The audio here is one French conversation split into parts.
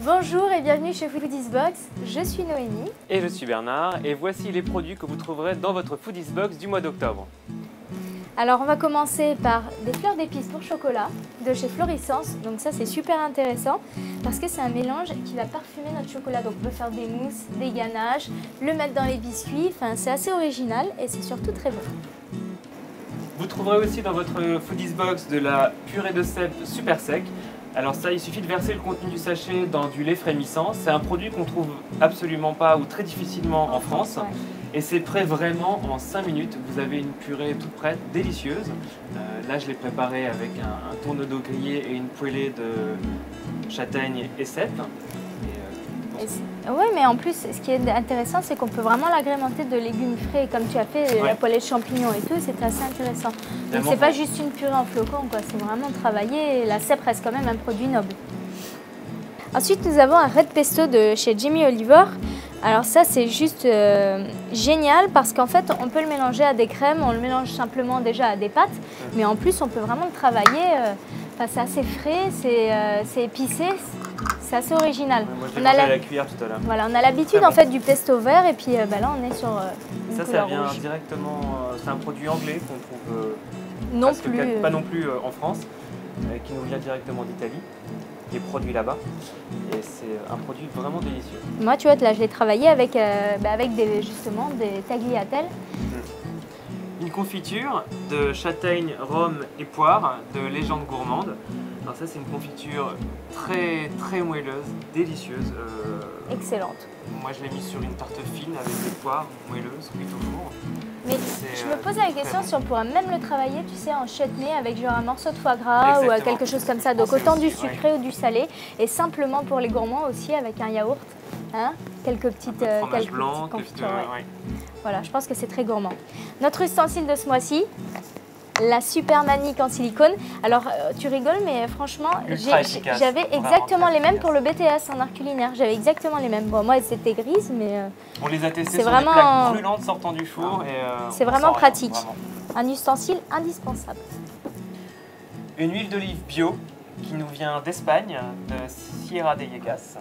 Bonjour et bienvenue chez Foodies Box, je suis Noémie. Et je suis Bernard et voici les produits que vous trouverez dans votre Foodies Box du mois d'octobre. Alors on va commencer par des fleurs d'épices pour chocolat de chez Florissance. Donc ça c'est super intéressant parce que c'est un mélange qui va parfumer notre chocolat. Donc on peut faire des mousses, des ganaches, le mettre dans les biscuits. Enfin c'est assez original et c'est surtout très bon. Vous trouverez aussi dans votre Foodies Box de la purée de cèpe super sec. Alors ça, il suffit de verser le contenu du sachet dans du lait frémissant. C'est un produit qu'on trouve absolument pas ou très difficilement en France. Ouais. Et c'est prêt vraiment en 5 minutes. Vous avez une purée toute prête, délicieuse. Là, je l'ai préparée avec un tourneau d'eau grillé et une poêlée de châtaigne et cèpe. Oui, mais en plus, ce qui est intéressant, c'est qu'on peut vraiment l'agrémenter de légumes frais, comme tu as fait, la poêlée de champignons et tout, c'est assez intéressant. Donc c'est pas juste une purée en flocons, quoi, c'est vraiment travaillé. La cèpe reste quand même un produit noble. Ensuite, nous avons un red pesto de chez Jamie Oliver. Alors ça, c'est juste génial parce qu'en fait, on peut le mélanger à des crèmes, on le mélange simplement déjà à des pâtes, mais en plus, on peut vraiment le travailler. C'est assez frais, c'est épicé. C'est assez original. Moi, je l'ai mangé à la cuillère tout à l'heure. Voilà, on a l'habitude en fait du pesto vert et puis là on est sur une couleur vient rouge. directement, c'est un produit anglais qu'on trouve pas non plus en France, qui nous vient directement d'Italie, qui est produit là-bas. Et c'est un produit vraiment délicieux. Moi tu vois, là je l'ai travaillé avec, justement des tagliatelles. Une confiture de châtaigne, rhum et poire de Légende Gourmande. Alors ça c'est une confiture très moelleuse, délicieuse. Excellente. Moi je l'ai mise sur une tarte fine avec des poires moelleuses cuites au four. Mais je me posais la question si on pourrait même le travailler, tu sais, en chutney avec genre un morceau de foie gras ou quelque chose comme ça. Donc autant du sucré ou du salé et simplement pour les gourmands aussi avec un yaourt, hein, quelques petites confitures. Voilà, je pense que c'est très gourmand. Notre ustensile de ce mois-ci, la super manique en silicone. Alors tu rigoles, mais franchement, j'avais exactement les mêmes pour le BTS en art culinaire. J'avais exactement les mêmes. Bon, moi, c'était grise, mais on les a testés sur des plaques brûlantes sortant du four. C'est vraiment pratique. Un ustensile indispensable. Une huile d'olive bio qui nous vient d'Espagne, de Sierra de Yegas.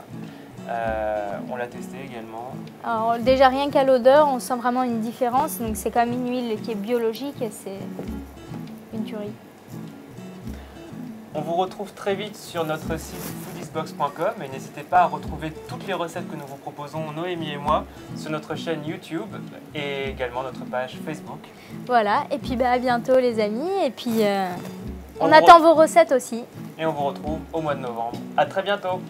On l'a testé également. Alors, déjà rien qu'à l'odeur, on sent vraiment une différence. Donc c'est quand même une huile qui est biologique et c'est une tuerie. On vous retrouve très vite sur notre site foodiesbox.com et n'hésitez pas à retrouver toutes les recettes que nous vous proposons, Noémie et moi, sur notre chaîne YouTube et également notre page Facebook. Voilà, et puis à bientôt les amis, et puis on attend vos recettes aussi. Et on vous retrouve au mois de novembre. À très bientôt.